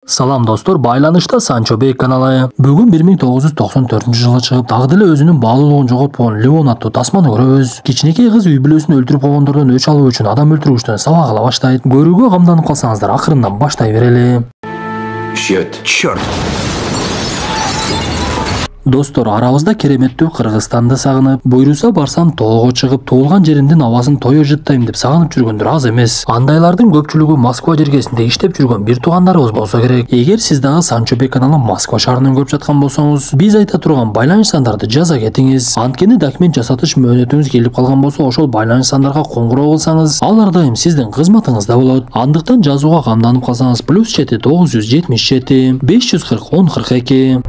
Salam dostlar, baylanışta Sancho Bey kanalı. Bugün 1994-жылы чыгып, дагы деле өзүнүн баалуулугун жоготпогон Леон аттуу тасманы көрөбүз. Кичинекей кыз үй бүлөсүн өлтүрүп койгондордон өч алуу үчүн адам өлтүргүчтөн сабак ала баштайт. Көрүүгө камданып калсаңыздар, акырындан баштай берели. Чёрт. Достор, арабызда кереметтүү Кыргызстанды сагынып, буйруса барсам тоого чыгып, туулган жеримдин абасын тойо жыттайм деп сагынып жүргөндөр аз эмес. Андайлардын көпчүлүгү Москва жергесинде иштеп жүргөн бир туугандарыбыз болсо керек. Эгер сиз дагы Санчо Бей каналын Москва шаарынан көрүп жаткан болсоңуз, биз айта турган байланыш сандарды жаза кетиңиз. Анткени документ жасатыш мөөнөтүңүз келип калган болсо, ошол байланыш сандарга коңгуроо кылсаңыз, алар дайым сиздин кызматыңызда болот. Андыктан жазууга камданып калсаңыз, +7 977 540 1042.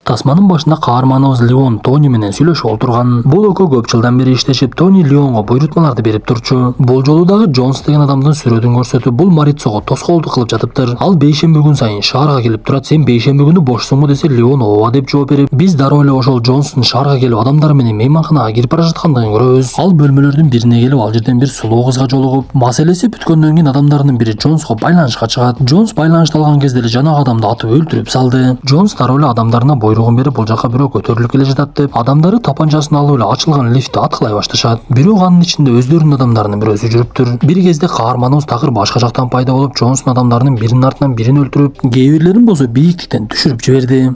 Тасманын башында каарманыбыз Леон Тони менен сүйлөшүп олтурган. Бул экөө көп жылдан бери иштешип, Тони Леонго буйрутмаларды берип турчу. Бул жолу дагы Джонс деген адамдын сүрөтүн көрсөтүп, бул Марицого тоскоолдук кылып жатыптыр. Ал бейшемби күн сайын шаарга келип турат. Сен бейшемби күнү бошсуңбу десе, Леон ооба деп жооп берип, биз дароо эле ошол Джонстун шаарга келип адамдар менен мейманканага кирип бара жаткандыгын көрөбүз. Ал бөлмөлөрдүн бирине келип, ал жерден бир сулуу кызга жолугуп, маселеси бүткөндөн кийин адамдардын бири Джонско байланышка чыгат. Джонс байланышты алган кезде эле жанагы адамды атып өлтүрүп салды. Джонс дароо эле адамдарына буйругун берип, бул жака бирөө көтөрүлүп келе жатат деп, адамдары тапанчасын алып эле ачылган лифтти аткылай башташат. Бирок анын ичинде өздөрүнүн адамдарынын бирөөсү жүрүптүр. Бир кезде каарманыбыз такыр башка жактан пайда болуп, Джонстун адамдарынын биринин артынан бирин өлтүрүп, кээ бирлерин болсо бийиктиктен түшүрүп жиберди.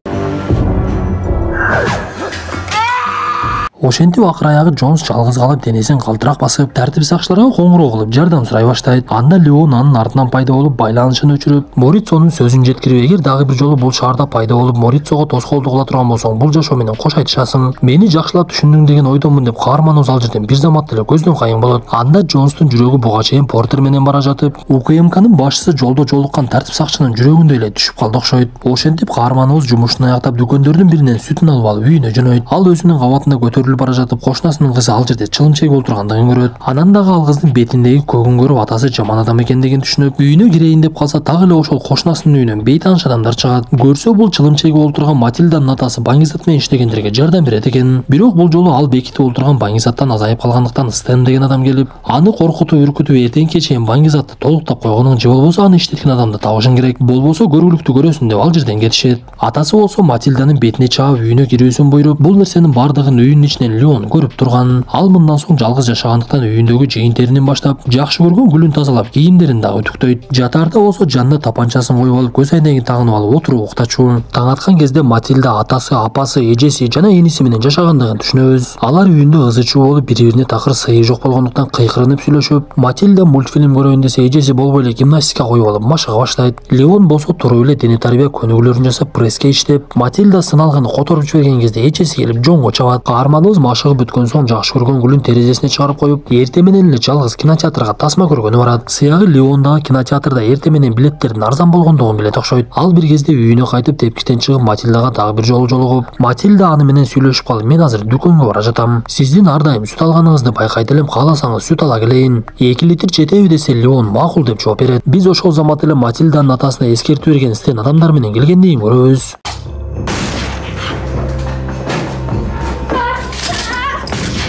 Ошентип акыр аягы Джонс жалгыз калып, денесин калтырак басып, тартип сакчыларга коңгуроо кылып жардам сурай баштайт. Анда Леон анын артынан пайда болуп, байланышын өчүрүп, Морицонун сөзүн жеткирип, эгер дагы бир жолу бул шаарда пайда болуп, Морицого тоскоолдук кыла турган болсоң, бул жашоо менен кош айтышасың. Мени жакшылап түшүндүң деген ойдомун деп каарманыбыз ал жерден бир замат эле көздөн кайын болот. Анда Джонстун жүрөгү буга чейин Портер менен бара жатып, УКМКнын башчысы жолдо жолуккан тартип сакчынын жүрөгүндөй эле түшүп калды окшойт. Ошентип каарманыбыз жумушун аяктап, дүкөндөрдүн биринен сүтүн алып үйүнө жөнөйт. Ал өзүнүн кабатында көтөрүлүп бара жатып, кошунасынын кызы ал жерде чылым чегип олтургандыгын көрөт. Анан дагы ал кыздын бетиндеги көгүн көрүп, атасы жаман адам экендигин түшүнүп, үйүнө кирейин деп калса, так эле ошол кошунасынын үйүнөн бейтааныш адамдар чыгат. Көрсө, бул чылым чегип олтурган Матильданын атасы Баңгизат менен иштегендерге жардам берет экен. Бирок бул жолу ал бекитип олтурган Баңгизаттан азайып калгандыктан Стэн деген адам келип, аны коркутуп, үркүтүп, эртеңки чейин Баңгизатты толуктап койгонун, же болбосо аны иштеткен адамды табышың керек, болбосо көргүлүктү көрөсүн деп ал жерден кетишет. Атасы болсо Матильданын бетине чаап үйүнө кирүүсүн буйруп, бул нерсенин бардыгын үйүнүн ичинен Леон көрүп турган. Ал мындан соң жалгыз жашагандыктан үйүндөгү жыйын-теринин баштап, жакшы көргөн гүлүн тазалап, кийимдерин дагы үтүктөйт. Жатаарда болсо жанына тапанчасын коюп алып, көз айнегин тагынып алып отуруп уктачу. Таң аткан кезде Матильда атасы, апасы, эжеси жана эниси менен жашагандыгын түшүнөбүз. Алар үйүндө ызы-чуу болуп, бири-бирине такыр сыйы жок болгондуктан кыйкырынып сүйлөшүп, Матильда мультфильм көрөйүн десе, эжеси болбой эле гимнастика коюп алып машыга баштайт. Леон болсо туруп эле дене тарбия көнүгүүлөрүн жасап, пресске иштеп, Матильда сыналганы которуп жиберген кезде эжеси келип жоңго чабат. Каарманыбыз машыгып бүткөн соң жакшы көргөн гүлүн терезесине чыгарып коюп, эртең менен эле жалгыз кинотеатрга тасма көргөнү барат. Сыягы Леон дагы кинотеатрда эртең менен билеттердин арзан болгондугун билет окшойт. Ал бир кезде үйүнө кайтып, тепкичтен чыгып, Матильдага дагы бир жолу жолугуп, Матильда аны менен сүйлөшүп калып, мен азыр дүкөнгө бара жатам. Сиздин ар дайым сүт алганыңызды байкайт элем, кааласаңыз сүт ала келейин. 2 литр жетеби десе, Леон макул деп жооп берет. Биз ошол замат эле Матильданын атасына эскертүү берген Стэн адамдар менен келгендигин көрөбүз.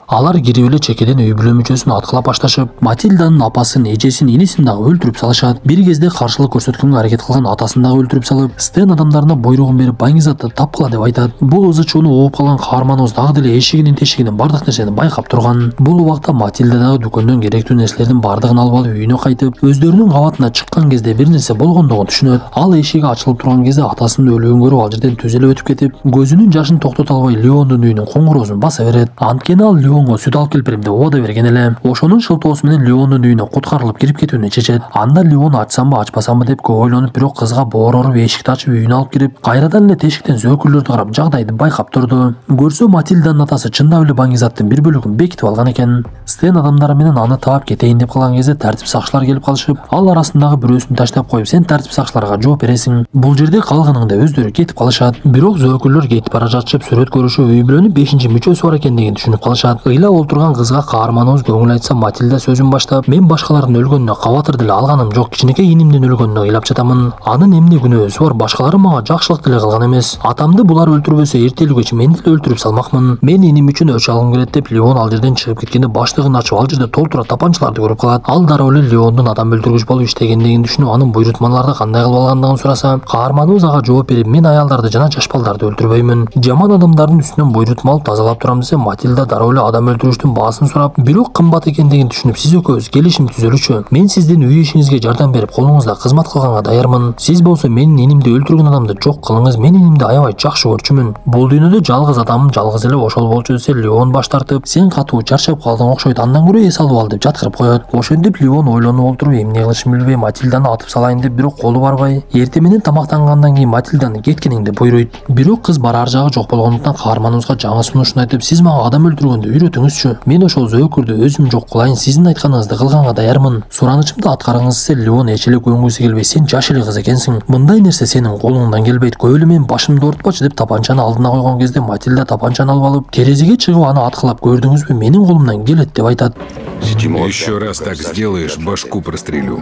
Алар кирип эле чекеден үй бүлө мүчөсүн аткылап башташып, Матильданын апасын, эжесин, инисин дагы өлтүрүп салышат. Бир кезде каршылык көрсөткөнгө аракет кылган атасын дагы өлтүрүп салып, Стэн адамдарына буйругун берип, Баңгизатты тапкыла деп айтат. Бул ызы-чууну угуп калган каарманыбыз дагы деле эшигинин тешигинин бардык нерсени байкап турган. Бул убакта Матильда дагы дүкөндөн керектүү нерселердин бардыгын алып алып үйүнө кайтып, өздөрүнүн кабатына чыккан кезде бир нерсе болгондугун түшүнөт. Ал эшиги ачылып турган кезде атасынын өлүгүн көрүп, ал жерден түз эле өтүп кетип, көзүнүн жашын токтото албай Леондун үйүнүн коңгуроосун баса берет. Анткени ал Леонго сүт алып келип берем деп убада берген эле. Ошонун шылтоосу менен Леондун үйүнө куткарылып кирип кетүүнү чечет. Анда Леон ачсамбы, ачпасамбы деп көп ойлонуп, бирок кызга боор уруп, эшикти ачып үйүнө алып кирип, кайрадан эле тешиктен зөөкүрлөрдү карап, жагдайды байкап турду. Көрсө, Матильданын атасы чындап эле Баңгизаттын бир бөлүгүн бекитип алган экен. Стэн адамдары менен аны таап кетейин деп калган кезде тартип сакчылар келип калышып, ал арасындагы бирөөсүн таштап коюп, сен тартип сакчыларга жооп бересиң, бул жерде калгыныңды өздөрү кетип калышат. Бирок зөөкүрлөр кетип бара жатышып, сүрөт көрүшүп, үй бүлөнүн 5-мүчөсү бар экендигин түшүнүп калышат. ыйлап олтурган кызга каарманыбыз көңүл айтса Матильда сөзүн баштап, мен башкалардын өлгөнүнө кабатыр деле алганым жок, кичинекей инимдин өлгөнүнө ыйлап жатамын. Анын эмне күнөөсү бар, башкалары мага жакшылык деле кылган эмес. Атамды булар өлтүрбөсө эртелүү кеч мен деле өлтүрүп салмакмын. Мен иним үчүн өч алгым келет деп Леон ал жерден чыгып кеткенде баштыгын ачып ал жерде толтура тапанчаларды көрүп калат. Ал дароо эле Леондун адам өлтүргүч болуп иштегендигин түшүнүп, анын буйрутмаларды кандай кылып алгандыгын сураса, каарманыбыз ага жооп берип, мен аялдарды жана жаш балдарды өлтүрбөймүн. Жаман адамдардын үстүнөн буйрутма алып тазалап турам десе, Матильда дароо эле адам өлтүрүштүн баасын сурап, бирок кымбат экендигин түшүнүп, сиз экөөбүз келишим түзөлүчү. Мен сиздин үй ишиңизге жардам берип, колуңузда кызмат кылганга даярмын. Сиз болсо менин инимди өлтүргөн адамды жок кылыңыз, мен инимди аябай жакшы көрчүмүн. Бул дүйнөдө жалгыз адамым жалгыз эле ошол болчу десе, Леон баш тартып, сен катуу чарчап калдың окшойт, андан көрө эс алып ал деп жаткырып коет. Ошентип Леон ойлонуп олтуруп, эмне кылышын билбей Матильданы атып салайын деп, бирок колу барбай, эртең менен тамактангандан кийин Матильданы кеткениңди буйруйт. Бирок кыз барар жагы жок болгондуктан каарманыбызга жаңы сунушун айтып, сиз мага адам өлтүргөндү үйрөтүңүзчү. Мен ошол зөөкүрдү өзүм жок кылайын, сиздин айтканыңызды кылганга даярмын. Суранычымды аткарыңыз десе, Леон эч эле көнгүсү келбей, сен жаш эле кыз экенсиң. Мындай нерсе сенин колуңдан келбейт. Көп эле мен башымды оорутпачы деп тапанчаны алдына койгон кезде Матильда тапанчаны алып алып, терезеге чыгып аны аткылап, көрдүңүзбү, менин колумдан келет деп айтат. Еще раз так сделаешь, башку прострелю.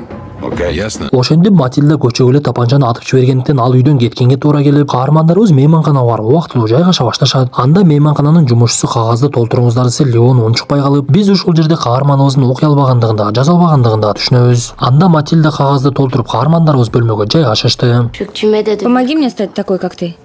Ясно? Ошентип Матильда көчөгө эле тапанчаны атып жибергендиктен ал үйдөн кеткенге туура келип, каармандарыбыз мейманканага барып убактылуу жайгаша башташат. Анда мейманкананын жумушчусу кагазды толтуруңуздар десе, Леон унчукпай калып, биз ушул жерде каарманыбыздын окуй албагандыгын дагы, жаза албагандыгын дагы түшүнөбүз. Анда Матильда кагазды толтуруп каармандарыбыз бөлмөгө жайгашышты. Помоги мне стать такой, как ты.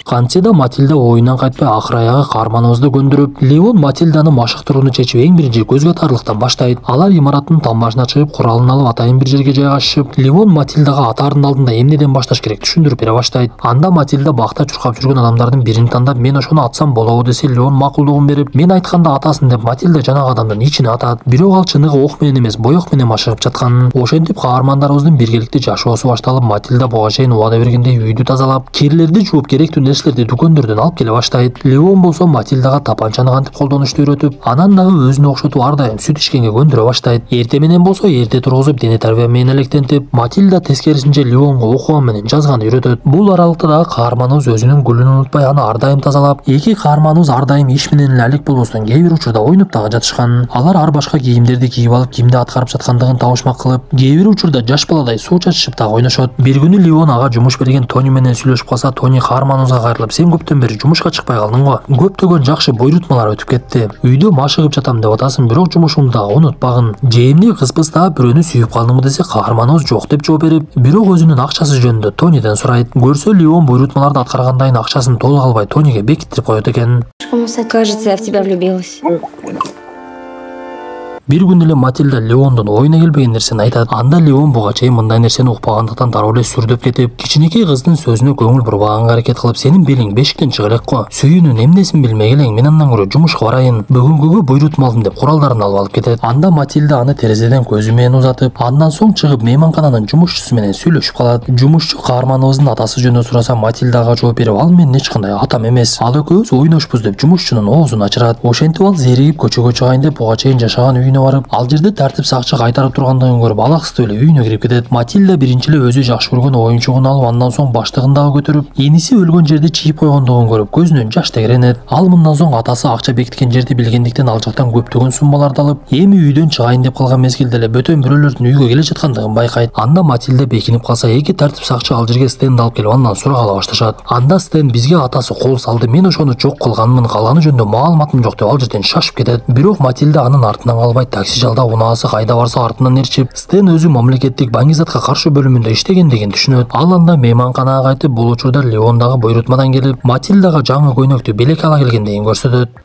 Кантсе да Матильда оюнан кайтпай акыр аягы каарманыбызды көндүрүп, Леон Матильданы машыктырууну чечип эң биринчи көзгө тарлыктан баштайт. Алар имараттын там башына чыгып, куралын алып атайын бир жерге жайгашышып, Леон Матильдага атаардын алдында эмнеден башташ керек түшүндүрүп бере баштайт. Анда Матильда бакта чуркап жүргөн адамдардын бирин тандап, мен ошону атсам болобу десе, Леон макулдугун берип, мен айтканда атасын деп Матильда жанагы адамдын ичине атат. Бирок ал чыныгы ок менен эмес, боек менен машыгып жаткан. Ошентип каармандарыбыздын биргеликте жашоосу башталып, Матильда буга чейин убада бергендей үйдү тазалап, кирлерди жууп, керектүү нерселерди дүкөндөрдөн алып келе баштайт. Леон болсо Матильдага тапанчаны кантип колдонушту үйрөтүп, анан дагы өзүнө окшотуп ар дайым сүт ичкенге көндүрө баштайт. Эртең менен болсо эрте тургузуп, дене тарбия менен электентип, Матильда тескерисинче Леонго окуган менен жазганды үйрөтөт. Бул аралыкта дагы каарманыбыз өзүнүн гүлүн унутпай, аны ар дайым тазалап, эки каарманыбыз ар дайым иш менен эле алек болбостон кээ бир учурда ойноп дагы жатышкан. Алар ар башка кийимдерди кийип алып, кимди аткарып жаткандыгын табышмак кылып, кээ бир учурда жаш баладай суу чачышып дагы ойношот. Бир күнү Леон ага жумуш берген Тони менен сүйлөшүп калса, Тони каарманыбызга кайрылып, сен көптөн бери жумушка чыкпай калдың го. Көптөгөн жакшы буйрутмалар өтүп кетти. Үйдө машыгып жатам деп атасың, бирок жумушуңду дагы унутпагын. Жээмни кыз дагы бирөөнү сүйүп калдыңбы десе, каарманыбыз жок деп жооп берип, бирок өзүнүн акчасы жөнүндө Тониден сурайт. Көрсө Леон буйрутмаларды аткаргандайын акчасын толук албай Тониге бекиттирип коет экен. Кажется, я в тебя влюбилась. Бир күн эле Матильда Леондун оюна келбеген нерсени айтат. Анда Леон буга чейин мындай нерсени укпагандыктан дароо эле сүрдөп кетип, кичинекей кыздын сөзүнө көңүл бурбаганга аракет кылып, сенин белиң бешиктен чыга элек го. Сүйүүнүн эмнесин билмей келең, мен андан көрө жумушка барайын. Бүгүнгүгө буйрутма алдым деп куралдарын алып кетет. Анда Матильда аны терезеден көзү менен узатып, андан соң чыгып мейманкананын жумушчусу менен сүйлөшүп калат. Жумушчу каарманыбыздын атасы жөнүндө сураса, Матильдага жооп берип, ал менин эч кандай атам эмес. Ал экөөбүз ойношпуз деп жумушчунун оозун ачырат. Ошентип ал зеригип көчөгө чыгайын деп буга чейин жашаган үйүнө барып, ал жерде тартип сакчы кайтарып тургандыгын көрүп, алаксытып эле үйүнө кирип кетет. Матильда биринчи эле өзү жакшы көргөн оюнчугун алып, андан соң баштыгын дагы көтөрүп, эниси өлгөн жерди чийип койгондугун көрүп, көзүнөн жаш тегеренет. Ал мындан соң атасы акча бекиткен жерди билгендиктен ал жактан көптөгөн суммаларды алып, эми үйдөн чыгайын деп калган мезгилде эле бөтөн бирөөлөрдүн үйгө келе жаткандыгын байкайт. Анда Матильда бекинип калса, эки тартип сакчы ал жерге Стенди алып келип, андан сурагалы башташат. Анда Стен бизге атасы кол салды, мен ошону жок кылганмын, калганы жөнүндө маалыматым жок деп ал жерден шашып кетет. Бирок Матильда анын артынан калбай, такси жалдап, унаасы кайда барса артынан ээрчип, Стен өзү мамлекеттик баңгизатка каршы бөлүмүндө иштегендигин түшүнөт. Ал анда мейманканага кайтып, бул учурда Леон дагы буйрутмадан келип, Матильдага жаңы көйнөктү белек ала келгендигин көрсөтөт.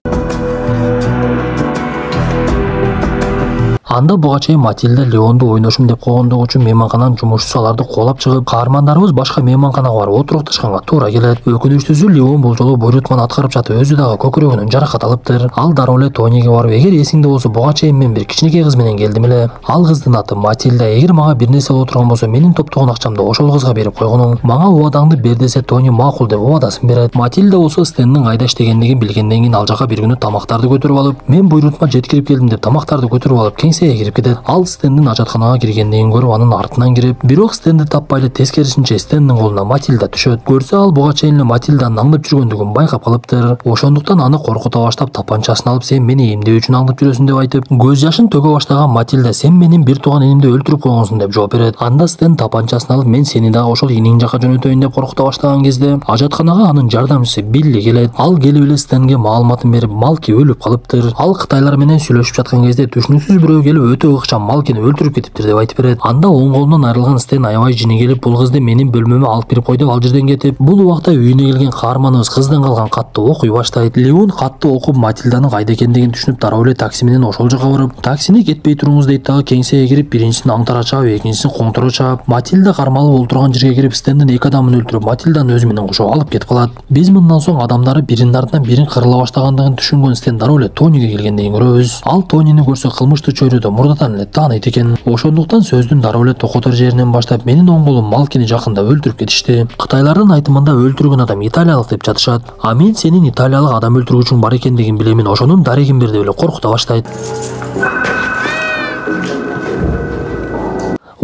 Анда буга чейин Матильда Леонду ойношум деп койгондугу үчүн мейманкананын жумушчусу аларды куулап чыгып, каармандарыбыз башка мейманканага барып отурукташканга туура келет. Өкүнүчтүүсү, Леон бул жолу буйрутманы аткарып жатып, өзү дагы көкүрөгүнөн жаракат алыптыр. Ал дароо эле Тониге барып, эгер эсиңде болсо, буга чейин мен бир кичинекей кыз менен келдим эле. Ал кыздын аты Матильда. Эгер мага бир нерсе боло турган болсо, менин топтогон акчамды ошол кызга берип койгонуң. Мага убадаңды бер десе, Тони макул деп убадасын берет. Матильда болсо Стендин кайда иштегендигин билгенден кийин ал жака бир күнү тамактарды көтөрүп алып, мен буйрутма жеткирип келдим деп тамактарды көтөрүп алып, кең кеңсеге кирип кетет. Ал Стендин ажатканага киргендигин көрүп анын артынан кирип, бирок Стенди таппай эле тескерисинче Стендин колуна Матильда түшөт. Көрсө ал буга чейин эле Матильданын аңдып жүргөндүгүн байкап калыптыр. Ошондуктан аны коркута баштап тапанчасын алып, сен мени эмне үчүн аңдып жүрөсүң деп айтып, көз жашын төгө баштаган Матильда, сен менин бир тууган инимди өлтүрүп койгонсуң деп жооп берет. Анда Стен тапанчасын алып, мен сени дагы ошол иниң жака жөнөтөйүн деп коркута баштаган кезде ажатканага анын жардамчысы Билли келет. Ал келип эле Стенге маалыматын берип, Малки өлүп калыптыр. Ал кытайлар менен сүйлөшүп жаткан кезде түшүнүксүз бирөө келип өтө ыкчам Малкини өлтүрүп кетиптир деп айтып берет. Анда оң колунан айрылган Стен аябай жини келип, бул кызды менин бөлмөмө алып кирип кой деп ал жерден кетип, бул убакта үйүнө келген каарманыбыз кыздан калган катты окуй баштайт. Леон катты окуп Матильданын кайда экендигин түшүнүп, дароо эле такси менен ошол жака барып, таксини кетпей туруңуз дейт дагы кеңсеге кирип, биринчисин аңтара чаап, экинчисин коңтура чаап, Матильда кармалып отурган жерге кирип, Стендин эки адамын өлтүрүп, Матильданы өзү менен кошо алып кетип калат. Биз мындан соң адамдары биринин артынан бирин кырыла баштагандыгын түшүнгөн Стен дароо эле Тониге келгендигин көрөбүз. Ал Тонини көрсө кылмышты чөйрөдө мурдатан эле тааныйт экен. Ошондуктан сөздүн дароо эле токотор жеринен баштап, менин оң колум Малкини жакында өлтүрүп кетишти. Кытайлардын айтымында өлтүргөн адам италиялык деп жатышат. А мен сенин италиялык адам өлтүргүчүң бар экендигин билемин, ошонун дарегин бер деп эле коркута баштайт.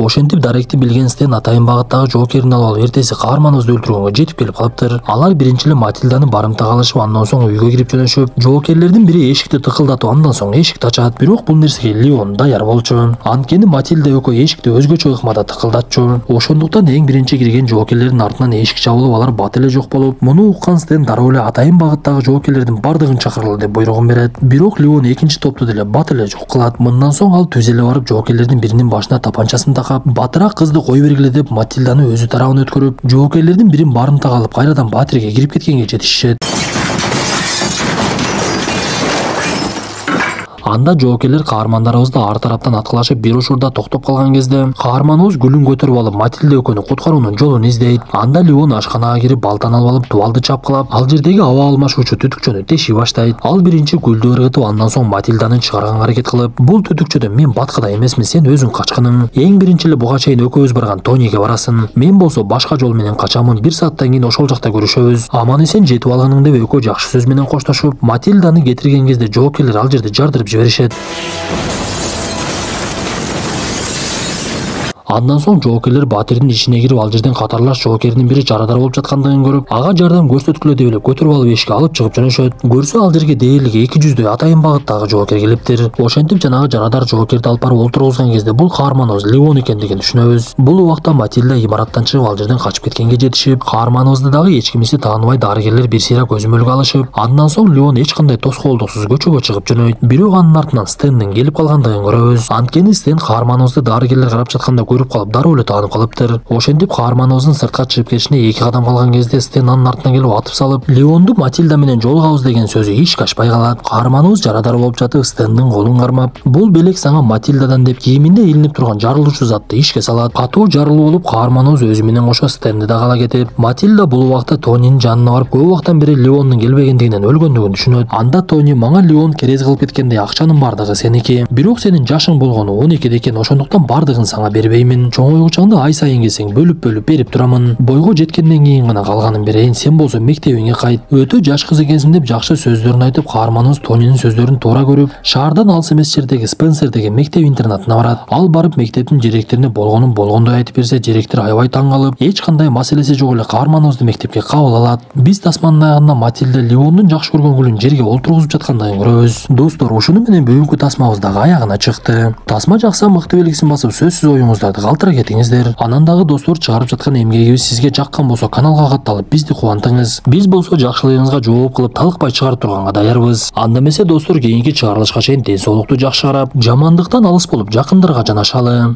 Ошентип даректи билген Стен атайын багыттагы жоокерин алып алып, эртеси каарманыбызды өлтүргөнгө жетип келип калыптыр. Алар биринчи эле Матильданы барымтага алышып, андан соң үйгө кирип жөнөшүп, жоокерлердин бири эшикти тыкылдатып, андан соң эшикти ачат. Бирок бул нерсеге Леон даяр болчу. Анткени Матильда экөө эшикти өзгөчө ыкмада тыкылдатчу. Ошондуктан эң биринчи кирген жоокерлердин артынан эшик жабылып, алар бат эле жок болуп, муну уккан Стен дароо эле атайын багыттагы жоокерлердин бардыгын чакыргыла деп буйругун берет. Бирок Леон экинчи топту деле бат эле жок кылат. Мындан соң ал түз эле барып, жоокерлердин биринин башына тапанчасын такап, батыраак кызды кой бергиле деп Матильданы өзү тарабына өткөрүп, жоокерлердин бирин барымтага алып, кайрадан батирге кирип кеткенге жетишишет. Анда жоокерлер каармандарыбызды ар тараптан аткылашып, бир учурда токтоп калган кезде каарманыбыз гүлүн көтөрүп алып, Матильда экөөнү куткаруунун жолун издейт. Анда Леон ашканага кирип, балтаны алып алып, тубалды чапкылап, ал жердеги аба алмашуучу түтүкчөнү теши баштайт. Ал биринчи гүлдү ыргытып, андан соң Матильданы чыгарганга аракет кылып, бул түтүкчөдөн мен баткыда эмесмин, сен өзүң качкының. Эң биринчи эле буга чейин экөөбүз барган Тониге барасың. Мен болсо башка жол менен качамын. 1 сааттан кийин ошол жакта көрүшөбүз. Аман эсен жетип алганың деп экөө жакшы сөз менен коштошуп, Матильданы кетирген кезде жоокерлер ал жерде жардырып жиберишет. Андан соң жоокерлер батирдин ичине кирип, ал жерден катарлаш жоокердин бири жарадар болуп жаткандыгын көрүп, ага жардам көрсөткүлө деп эле көтөрүп алып эшикке алып чыгып жөнөшөт. Көрсө ал жерге дээрлик 200дөй атайын багыттагы жоокер келиптир. Ошентип жанагы жарадар жоокерди алып барып олтургузган кезде бул каарманыбыз Леон экендигин түшүнөбүз. Бул убакта Матильда имараттан чыгып ал жерден качып кеткенге жетишип, каарманыбызды дагы эч кимиси тааныбай дарыгерлер бир сыйра көзөмөлгө алышып, андан соң Леон эч кандай тоскоолдуксуз көчөгө чыгып жөнөйт. Бирок анын артынан Стендин келип калгандыгын көрөбүз. Анткени Стен каарманыбызды дарыгерлер карап жатканда көрүп калып, дароо эле таанып калыптыр. Ошентип каарманыбыздын сыртка чыгып кетишине 2 кадам калган кезде Стен анын артынан келип атып салып, Леонду Матильда менен жолугабыз деген сөзү ишке ашпай калат. Каарманыбыз жарадар болуп жатып, Стендин колун кармап, бул белек сага Матильдадан деп кийиминде илинип турган жарылуучу затты ишке салат. Катуу жарылуу болуп, каарманыбыз өзү менен кошо Стенди да ала кетип, Матильда бул убакта Тонинин жанына барып, көп убактан бери Леондун келбегендигинен өлгөндүгүн түшүнөт. Анда Тони, мага Леон керез кылып кеткенде акчанын бардыгы сеники. Бирок сенин жашың болгону 12 экен, ошондуктан бардыгын сага бербеймин. Чоңойгучаңды ай сайын келсең бөлүп берип турамын. Бойго жеткенден кийин гана калганын берейин. Сен болсо мектебиңе кайт. Өтө жаш кыз экенсиң деп жакшы сөздөрүн айтып, каарманыбыз Тонинин сөздөрүн туура көрүп, шаардан алыс эмес жердеги Спенсер деген мектеп интернатына барат. Ал барып мектептин директоруна болгонун болгондой айтып берсе, директор аябай таң калып, эч кандай маселеси жок эле каарманыбызды мектепке кабыл алат. Биз тасманын аягында Матильда Леондун жакшы көргөн гүлүн жерге олтургузуп жаткандыгын көрөбүз. Достор, ушуну менен бүгүнкү тасмабыз дагы аягына чыкты. Тасма жакса мыкты белгисин басып, сөзсүз оюңуздарды калтыра кетиңиздер. Анан дагы достор, чыгарып жаткан эмгегибиз сизге жаккан болсо каналга катталып бизди кубантыңыз. Биз болсо жакшылыгыңызга жооп кылып талыкпай чыгарып турганга даярбыз. Анда эмесе достор, кийинки чыгарылышка чейин ден соолукту жакшы карап, жамандыктан алыс болуп жакындарга жанашалы.